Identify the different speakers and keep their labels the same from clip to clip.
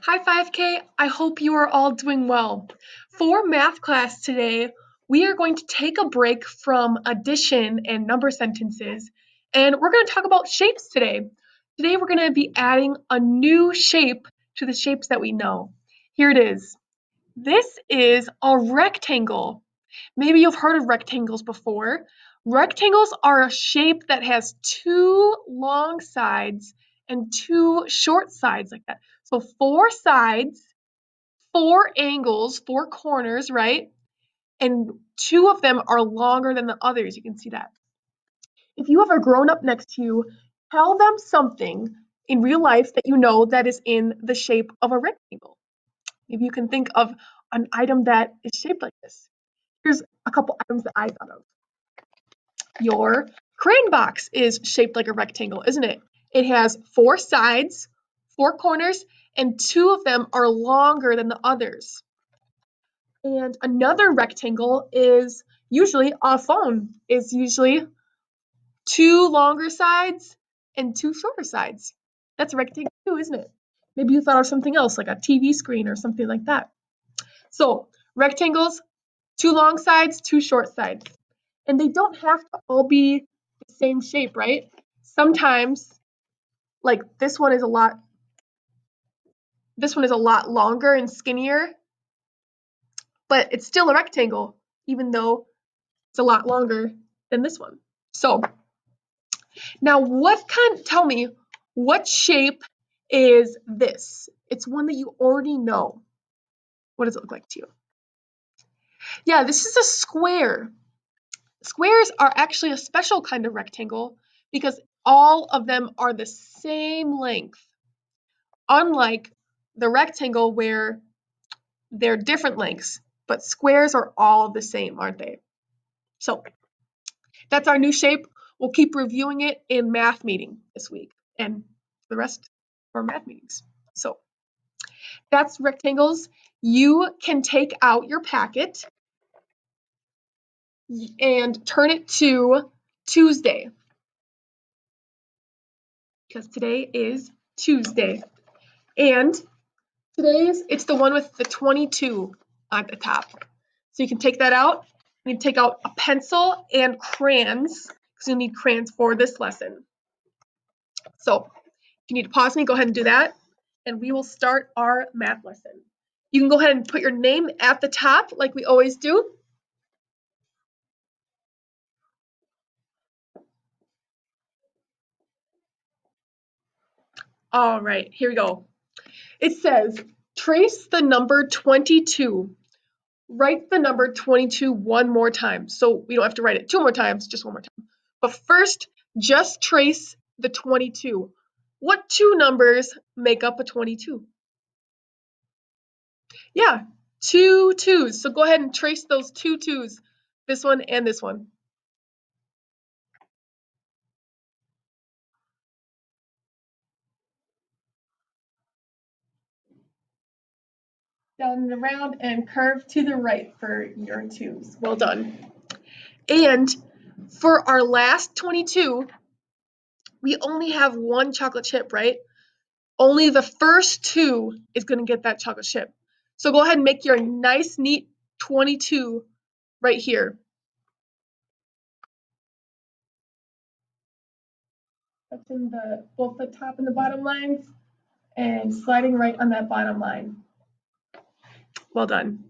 Speaker 1: Hi 5K, I hope you are all doing well. For math class today, we are going to take a break from addition and number sentences, and we're going to talk about shapes today. Today we're going to be adding a new shape to the shapes that we know. Here it is. This is a rectangle. Maybe you've heard of rectangles before. Rectangles are a shape that has two long sides and two short sides like that. So four sides, four angles, four corners, right? And two of them are longer than the others. You can see that. If you have a grown up next to you, tell them something in real life that you know that is in the shape of a rectangle. Maybe you can think of an item that is shaped like this. Here's a couple items that I thought of. Your crane box is shaped like a rectangle, isn't it? It has four sides, four corners, and two of them are longer than the others. And another rectangle is usually a phone, is usually two longer sides and two shorter sides. That's a rectangle too, isn't it? Maybe you thought of something else, like a TV screen or something like that. So rectangles, two long sides, two short sides. And they don't have to all be the same shape, right? Sometimes, like this one is a lot longer and skinnier, but it's still a rectangle, even though it's a lot longer than this one. So now tell me, what shape is this? It's one that you already know. What does it look like to you? Yeah, this is a square. Squares are actually a special kind of rectangle because all of them are the same length, unlike the rectangle where they're different lengths, but squares are all the same, aren't they? So that's our new shape. We'll keep reviewing it in math meeting this week and the rest of our math meetings. So that's rectangles. You can take out your packet and turn it to Tuesday, because today is Tuesday. And it's the one with the 22 at the top. So you can take that out. You can take out a pencil and crayons, because you'll need crayons for this lesson. So if you need to pause me, go ahead and do that, and we will start our math lesson. You can go ahead and put your name at the top like we always do. All right, here we go. It says, trace the number 22. Write the number 22 one more time. So we don't have to write it two more times, just one more time. But first, just trace the 22. What two numbers make up a 22? Yeah, two twos. So go ahead and trace those two twos, this one and this one. Down and around and curve to the right for your twos. Well done. And for our last 22, we only have one chocolate chip, right? Only the first two is going to get that chocolate chip. So go ahead and make your nice, neat 22 right here. Touching both the top and the bottom lines and sliding right on that bottom line. Well done.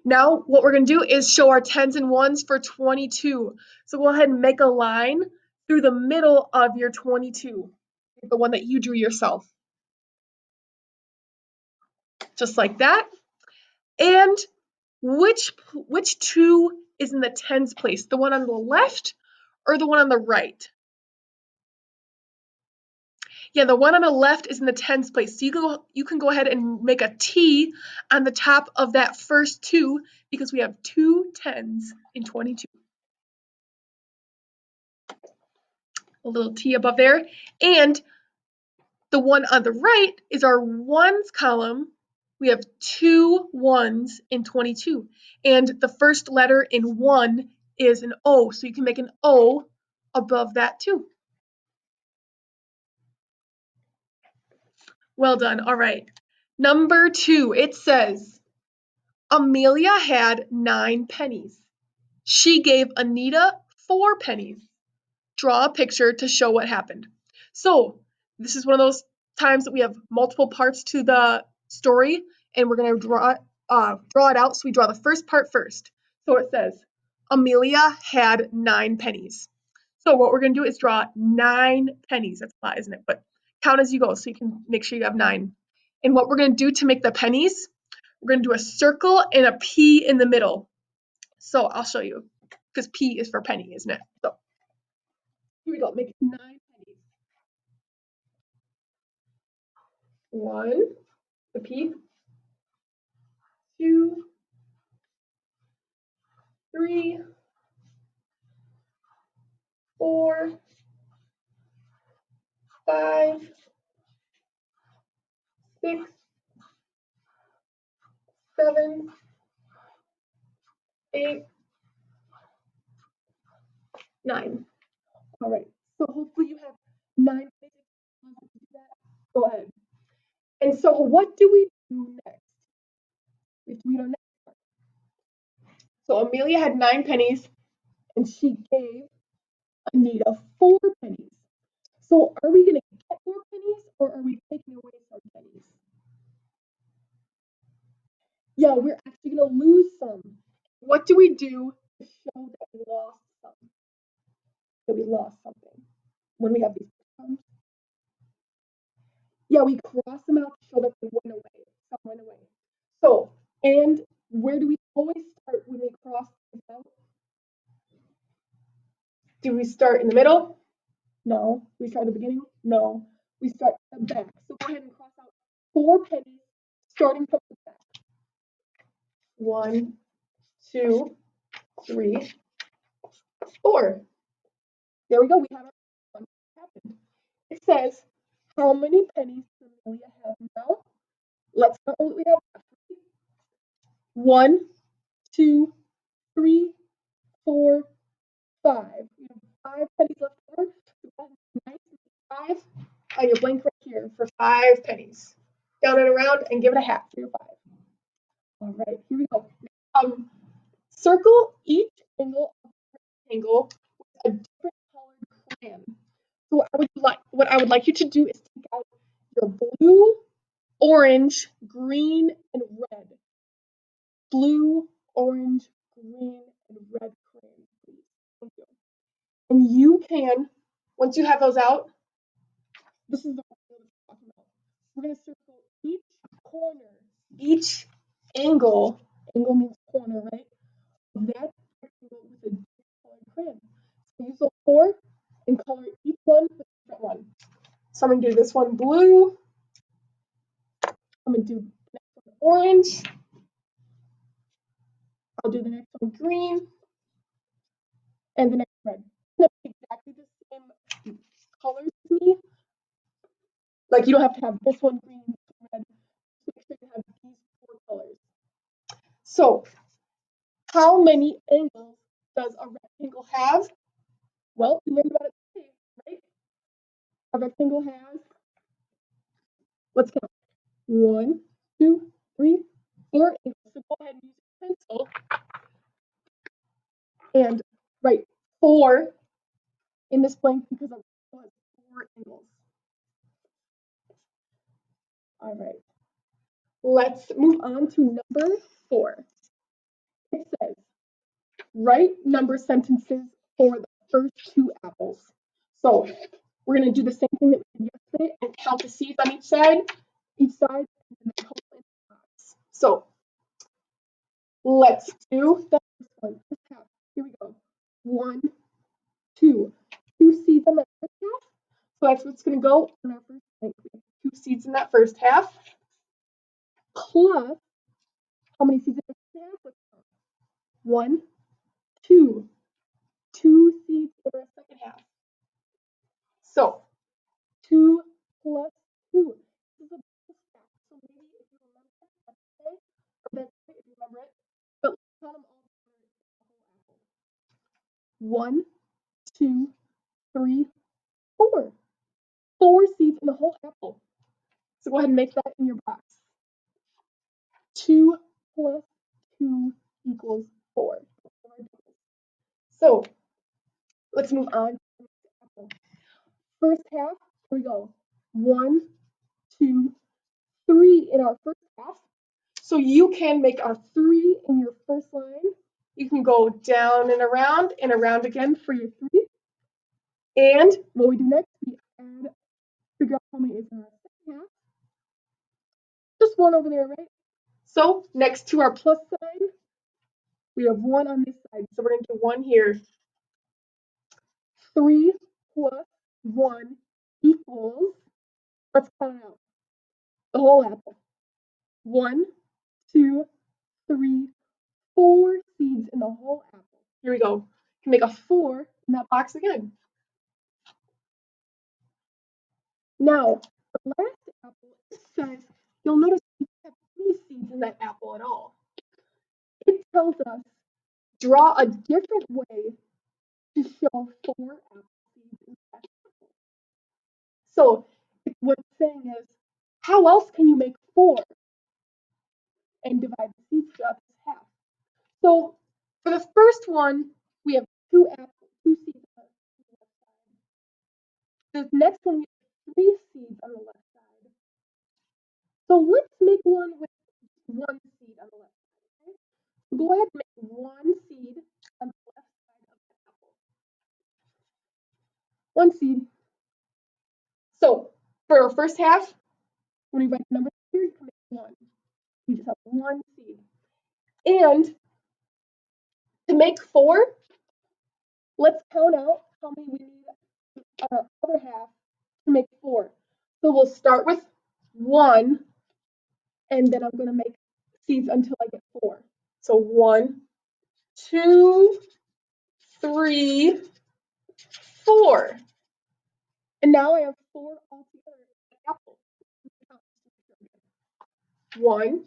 Speaker 1: Now what we're going to do is show our tens and ones for 22. So go ahead and make a line through the middle of your 22, the one that you drew yourself. Just like that. And which two is in the tens place? The one on the left or the one on the right? Yeah, the one on the left is in the tens place. So you can go ahead and make a T on the top of that first two because we have two tens in 22. A little T above there. And the one on the right is our ones column. We have two ones in 22. And the first letter in one is an O. So you can make an O above that too. Well done. All right. Number 2, it says, Amelia had 9 pennies. She gave Anita 4 pennies. Draw a picture to show what happened. So, this is one of those times that we have multiple parts to the story, and we're going to draw it out. So we draw the first part first. So it says, Amelia had 9 pennies. So what we're going to do is draw 9 pennies. That's a lot, isn't it? But count as you go so you can make sure you have 9. And what we're going to do to make the pennies, we're going to do a circle and a P in the middle. So I'll show you, because P is for penny, isn't it? So here we go. Make 9 pennies. 1, the P, 2, 3, 4, 5, 6, 7, 8, 9. All right. So hopefully you have 9 pennies. Go ahead. And so what do we do next? We have to read our next part. So Amelia had 9 pennies, and she gave Anita 4 pennies. So are we going to get more pennies, or are we taking away some pennies? Yeah, we're actually going to lose some. What do we do to show that we lost some? That we lost something when we have these terms? Yeah, we cross them out to show that they went away. Some went away. So, and where do we always start when we cross things out? Do we start in the middle? No. Do we start at the beginning? No. We start at the back. So go ahead and cross out 4 pennies starting from the back. 1, 2, 3, 4. There we go. We have our one happened. It says, how many pennies does Amelia have now? Let's start with what we have. 1, 2, 3, 4, 5. We have 5 pennies left over. So nice 5 on your blank right here for 5 pennies. Down and around and give it a half for your 5. All right, here we go. Circle each angle of the rectangle with a different colored crayon. So what I would like you to do is take out your blue, orange, green, and red. Blue, orange, green, and red crayons, please. Thank you. And you can, once you have those out, this is the one we're talking about. We're going to circle each corner, each angle means corner, right? Of that rectangle with a different colored crayon. So use those 4 and color each one with a different one. So I'm going to do this one blue. I'm going to do the next one orange. I'll do the next one green. And the next red. It's exactly the same colors as me. Like you don't have to have this one green, this one red. Just make sure you have these 4 colors. So, how many angles does a rectangle have? Well, we learned about it today, right? A rectangle has, let's count. 1, 2, 3, 4 angles. So go ahead and use your pencil and write 4 in this blank because a rectangle has 4 angles. All right. Let's move on to number 4. It says, write number sentences for the first 2 apples. So we're going to do the same thing that we did yesterday and count the seeds on each side, and then the total in the box. So let's do the first one. First half. Here we go. 1, 2. 2 seeds on the first half. So that's what's going to go in our first blank. We have 2 seeds in that first half. Plus, how many seeds in the second half? Let's count. 1, 2. 2 seeds in the second half. So 2 plus 2. This is a double stack. So maybe if you remember it, that's okay. Or that's okay if you remember it. But let's count them all together in the whole apple. 1, 2, 3, 4. 4 seeds in the whole apple. So go ahead and make that in your box. 2 plus 2 equals 4. So let's move on. First half, here we go. 1, 2, 3 in our first half. So you can make a 3 in your first line. You can go down and around again for your 3. And what we do next, we add, figure out how many is in our second half. Just 1 over there, right? So next to our plus sign, we have 1 on this side. So we're going to do 1 here. 3 plus 1 equals, let's count out the whole apple. 1, 2, 3, 4 seeds in the whole apple. Here we go. You can make a 4 in that box again. Now, the last apple, it says, you'll notice we don't have any seeds in that apple at all. It tells us, draw a different way to show 4 apple seeds in that apple. So, what it's saying is, how else can you make 4 and divide the seeds throughout this half? So, for the first one, we have 2 apples, 2 seeds on the left side. The next one, we have 3 seeds on the left side. So let's make one with 1 seed on the left side, okay? So go ahead and make 1 seed on the left side of the apple. 1 seed. So for our first half, when we write the numbers here, you can make 1. We just have 1 seed. And to make 4, let's count out how many we need on our other half to make 4. So we'll start with 1, and then I'm going to make seeds until I get 4. So 1, 2, 3, 4. And now I have 4 altogether in the apple. 1,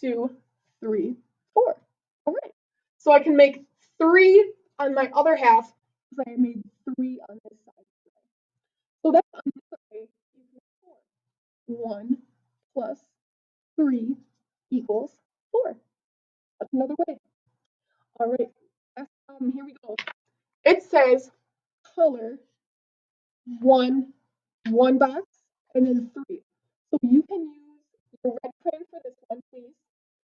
Speaker 1: 2, 3, 4. All right. So I can make 3 on my other half because I made 3 on this side. So that's another way you can make 4. 1 plus 3 equals 4. That's another way. All right. Here we go. It says color one box and then 3. So you can use your red crayon for this one, please.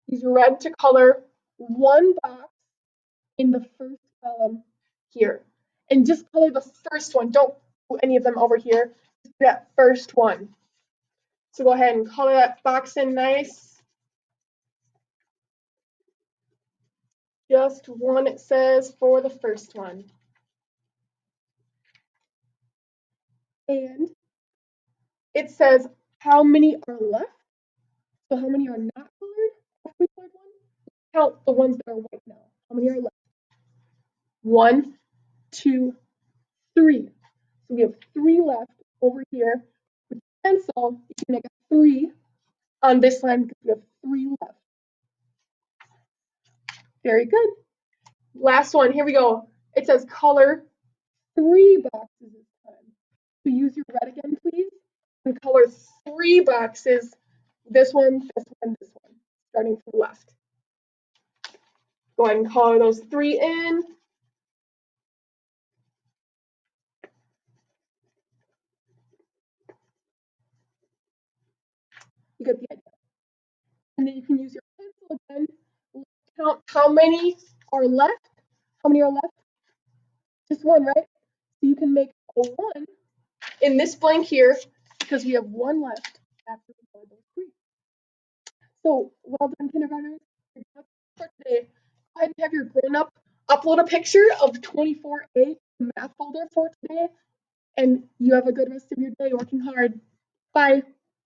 Speaker 1: Use your red to color 1 box in the first column here. And just color the first one. Don't do any of them over here. Just do that first one. So go ahead and color that box in nice. Just 1, it says, for the first one. And it says how many are left. So how many are not colored after we colored 1? Count the ones that are white now. How many are left? 1, 2, 3. So we have 3 left over here. With pencil, you can make a 3 on this line because we have 3 left. Very good. Last one, here we go. It says color 3 boxes this time. So use your red again, please, and color 3 boxes. This one, this one, this one, starting from the left. Go ahead and color those 3 in. You get the idea. And then you can use your pencil again. Count how many are left. How many are left? Just 1, right? So you can make a 1 in this blank here because we have 1 left after we color those 3. So well done, kindergartners. For today, go ahead and have your grown-up upload a picture of 24A math folder for today, and you have a good rest of your day working hard. Bye.